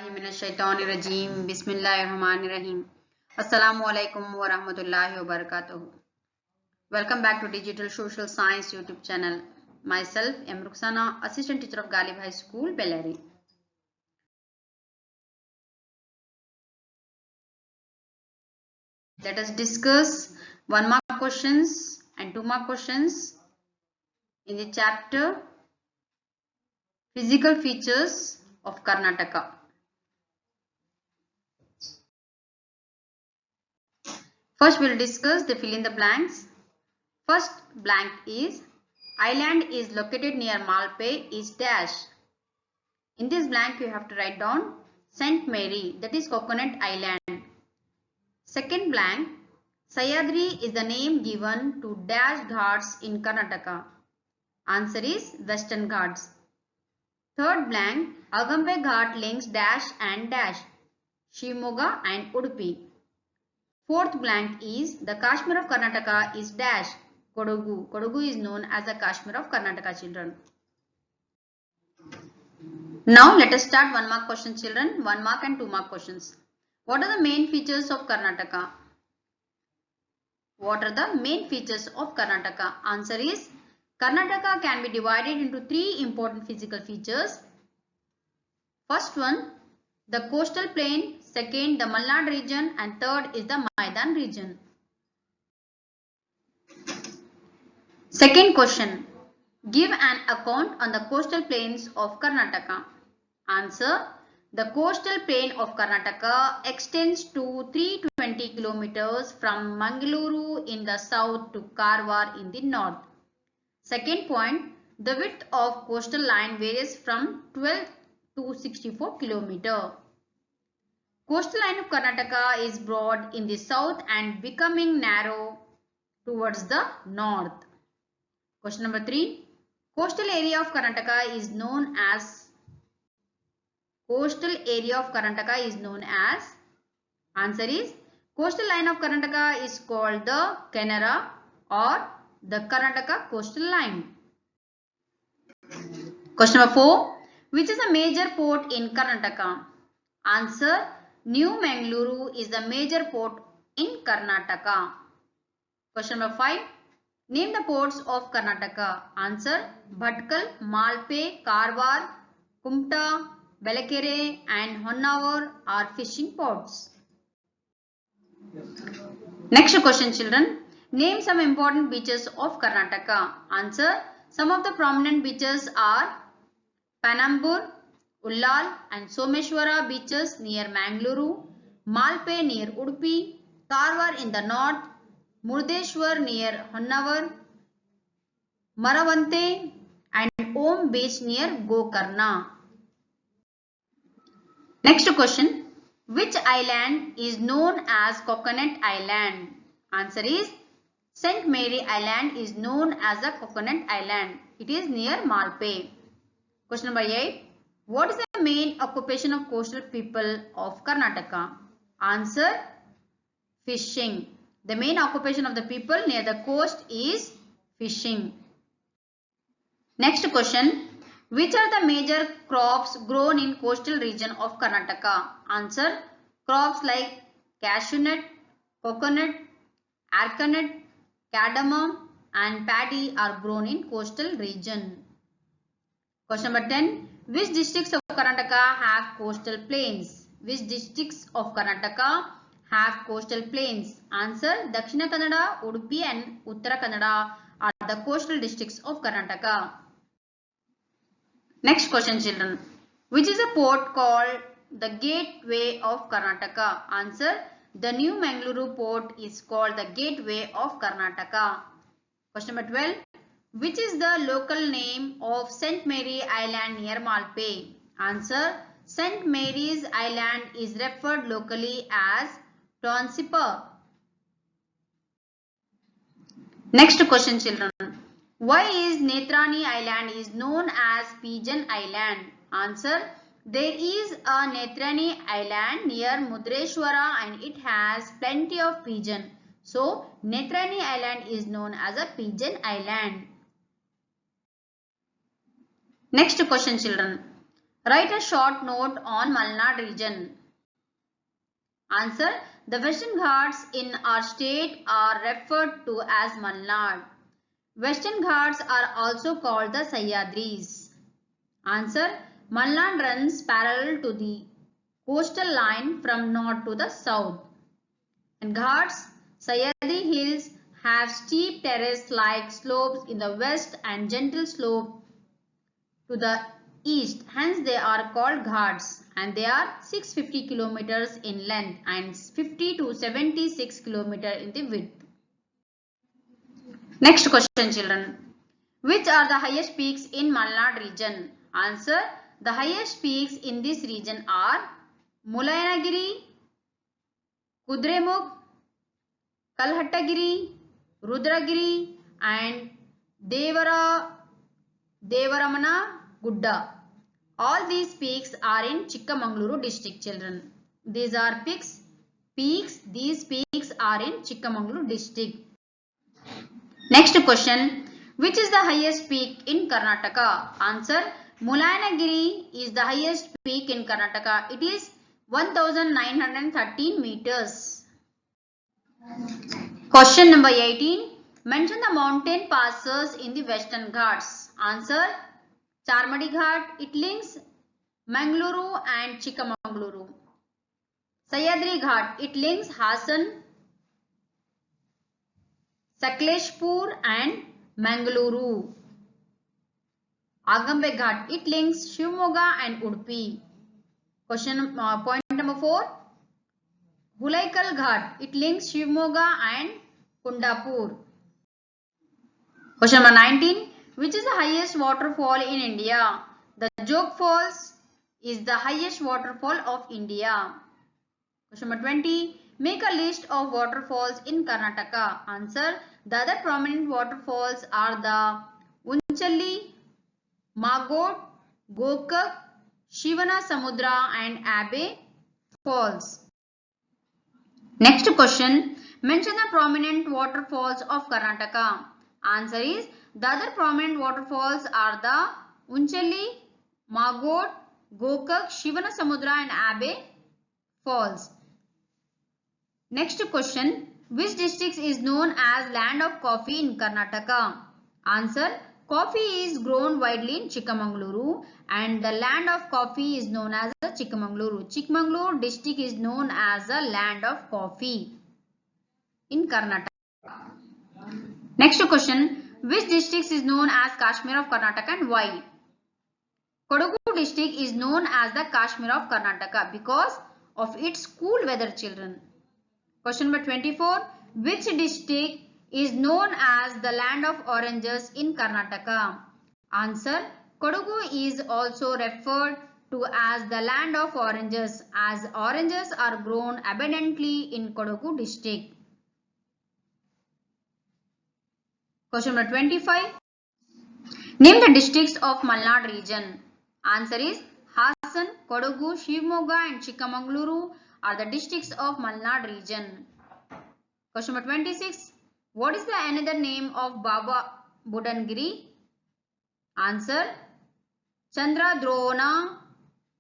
मिनश्शैतानिर्रजीम बिस्मिल्लाहिर्रहमानिर्रहीम अस्सलामुअलैकुम वरहमतुल्लाहि वबरकातुहू. Welcome back to Digital Social Science YouTube channel. Myself M. Ruxana, Assistant Teacher of Ghalib High School, Bellary. Let us discuss 1 mark questions and 2 mark questions in the chapter Physical Features of Karnataka. First we will discuss the fill in the blanks. First blank is island is located near Malpe is dash. In this blank you have to write down Saint Mary, that is Coconut Island. Second blank, Sayadri is the name given to dash Ghats in Karnataka. Answer is Western Ghats. Third blank, Agambe Ghat links dash and dash, Shimoga and Udupi. Fourth blank is the Kashmir of Karnataka is dash, Kodagu. Kodagu is known as the Kashmir of Karnataka, children. Now let us start 1 mark question, children. 1 mark and 2 mark questions. What are the main features of Karnataka? What are the main features of Karnataka? Answer is Karnataka can be divided into 3 important physical features. First one, the coastal plain. Second, the Malnad region. And third is the Maidan region. Second question, give an account on the coastal plains of Karnataka. Answer, the coastal plain of Karnataka extends to 320 kilometers from Mangaluru in the south to Karwar in the north. Second point, the width of coastal line varies from 12 to 64 kilometers. Coastal line of Karnataka is broad in the south and becoming narrow towards the north. Question number 3. Coastal area of Karnataka is known as answer is coastal line of Karnataka is called the Canara or the Karnataka coastal line. Question number 4. Which is a major port in Karnataka? Answer, New Mangaluru is the major port in Karnataka. Question number 5. Name the ports of Karnataka. Answer, Bhatkal, Malpe, Karwar, Kumta, Belekere and Honavar are fishing ports. Next question, children. Name some important beaches of Karnataka. Answer, some of the prominent beaches are Panambur, Ullal and Someshwara beaches near Mangaluru, Malpe near Udupi, Karwar in the north, Murdeshwar near Honavar, Maravante and Om beach near Gokarna. Next question, which island is known as Coconut Island? Answer is Saint Mary Island is known as a Coconut Island. It is near Malpe. Question number 8. What is the main occupation of coastal people of Karnataka? Answer, fishing. The main occupation of the people near the coast is fishing. Next question. Which are the major crops grown in coastal region of Karnataka? Answer, crops like cashew nut, coconut, arecanut, cardamom and paddy are grown in coastal region. Question number 10. Which districts of Karnataka have coastal plains? Which districts of Karnataka have coastal plains? Answer, Dakshina Kannada, Udupi and Uttara Kannada are the coastal districts of Karnataka. Next question, children. Which is a port called the Gateway of Karnataka? Answer, the New Mangaluru port is called the Gateway of Karnataka. Question number 12. Which is the local name of Saint Mary Island near Malpe? Answer, Saint Mary's Island is referred locally as Tonsipa. Next question, children. Why is Netrani Island is known as Pigeon Island? Answer, there is a Netrani Island near Mudreshwara and it has plenty of pigeon. So, Netrani Island is known as a Pigeon Island. Next question, children. Write a short note on Malnad region. Answer. The Western Ghats in our state are referred to as Malnad. Western Ghats are also called the Sahyadris. Answer. Malnad runs parallel to the coastal line from north to the south. And Ghats, Sahyadri hills have steep terrace-like slopes in the west and gentle slope to the east. Hence they are called Ghats, and they are 650 kilometers in length and 50 to 76 kilometers in the width. Next question, children. Which are the highest peaks in Malnad region? Answer. The highest peaks in this region are Mulayanagiri, Kudremukh, Kalhattagiri, Rudragiri and Devaramana Gudda. All these peaks are in Chikkamangaluru district, children. These are peaks. These peaks are in Chikkamangaluru district. Next question. Which is the highest peak in Karnataka? Answer. Mulayanagiri is the highest peak in Karnataka. It is 1913 meters. Question number 18. Mention the mountain passes in the Western Ghats. Answer. Charmadi Ghat. It links Mangaluru and Chikkamangaluru. Sahyadri Ghat. It links Hassan, Sakleshpur and Mangaluru. Agambe Ghat. It links Shivamogga and Udupi. Point number 4. Hulaikal Ghat. It links Shivamogga and Kundapur. Question number 19. Which is the highest waterfall in India? The Jog Falls is the highest waterfall of India. Question number 20. Make a list of waterfalls in Karnataka. Answer. The other prominent waterfalls are the Unchalli, Magot, Gokak, Shivana Samudra and Abe Falls. Next question. Mention the prominent waterfalls of Karnataka. Answer is, the other prominent waterfalls are the Unchalli, Magot, Gokak, Shivana Samudra and Abe Falls. Next question. Which district is known as land of coffee in Karnataka? Answer. Coffee is grown widely in Chikkamangaluru and the land of coffee is known as the Chikkamangaluru. Chikmagalur district is known as the land of coffee in Karnataka. Next question. Which district is known as Kashmir of Karnataka and why? Kodagu district is known as the Kashmir of Karnataka because of its cool weather, children. Question number 24. Which district is known as the land of oranges in Karnataka? Answer. Kodagu is also referred to as the land of oranges as oranges are grown abundantly in Kodagu district. Question number 25. Name the districts of Malnad region. Answer is Hassan, Kodagu, Shivamogga and Chikkamangaluru are the districts of Malnad region. Question number 26. What is the another name of Baba Budangiri? Answer. Chandradrona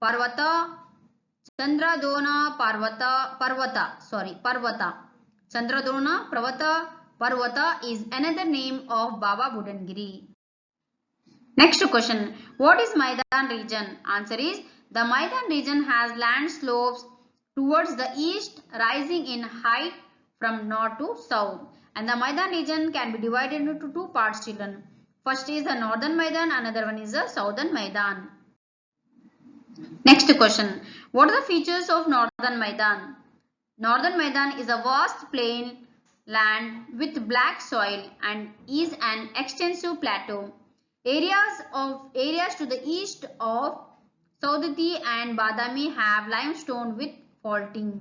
Parvata. Chandradrona Parvata. Chandradrona Parvata is another name of Baba Budangiri. Next question. What is Maidan region? Answer is, the Maidan region has land slopes towards the east rising in height from north to south. And the Maidan region can be divided into two parts, children. First is the northern Maidan, another one is the southern Maidan. Next question. What are the features of northern Maidan? Northern Maidan is a vast plain land with black soil and is an extensive plateau. Areas to the east of Saudati and Badami have limestone with faulting.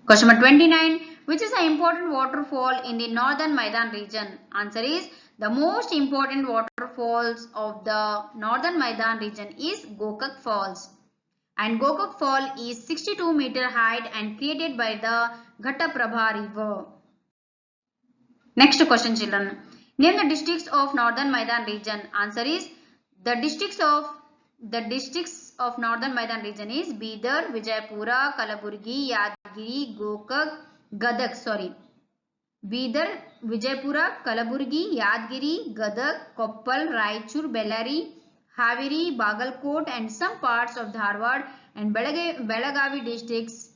Question number 29. Which is an important waterfall in the northern Maidan region? Answer is, the most important waterfalls of the northern Maidan region is Gokak Falls. And Gokak Fall is 62 meter height and created by the Ghattaprabha river. Next question, children. Name the districts of northern Maidan region. Answer is, The districts of Northern Maidan region is Bidar, Vijaypura, Kalaburgi, Yadgiri, Gadag. Bidar, Vijaypura, Kalaburgi, Yadgiri, Gadag, Koppal, Raichur, Bellary, Haveri, Bagalkot and some parts of Dharwad and Belagavi districts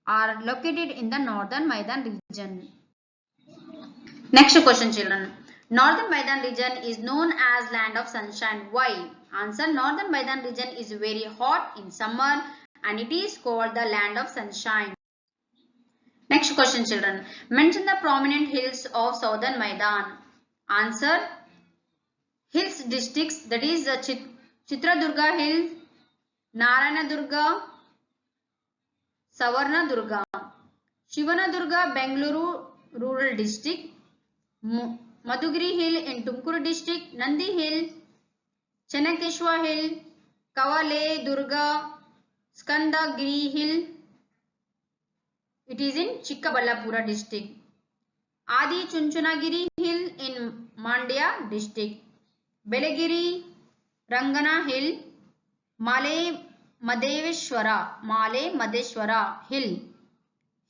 are located in the Northern Maidan region. Next question, children. Northern Maidan region is known as land of sunshine. Why? Answer. Northern Maidan region is very hot in summer and it is called the land of sunshine. Next question, children. Mention the prominent hills of Southern Maidan. Answer. Hills districts, that is Chitradurga Hills, Narayanadurga, Savarnadurga, Shivanadurga, Bengaluru Rural District, Madhugiri Hill in Tumkuru District, Nandi Hill, Chennakeshwa Hill, Kavale Durga, Skandagiri Hill, it is in Chikkaballapura District, Adi Chunchunagiri Hill in Mandya District, Belagiri Rangana Hill, Male Madeshwara Hill,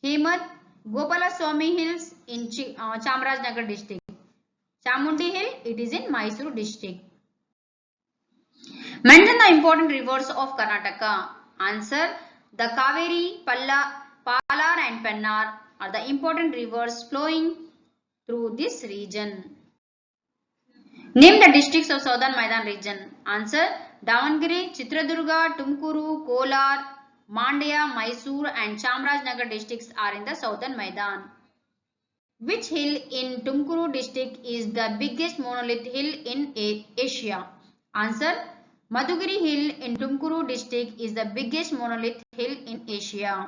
Hemat Gopalaswamy Hills in Chamarajnagar District, Chamundi Hill, it is in Mysuru District. Mention the important rivers of Karnataka. Answer. The Kaveri, Palar and Pennar are the important rivers flowing through this region. Name the districts of Southern Maidan region. Answer. Davangere, Chitradurga, Tumkuru, Kolar, Mandya, Mysore and Chamarajnagar districts are in the Southern Maidan. Which hill in Tumkuru district is the biggest monolith hill in Asia? Answer. Madhugiri Hill in Tumkuru district is the biggest monolith hill in Asia.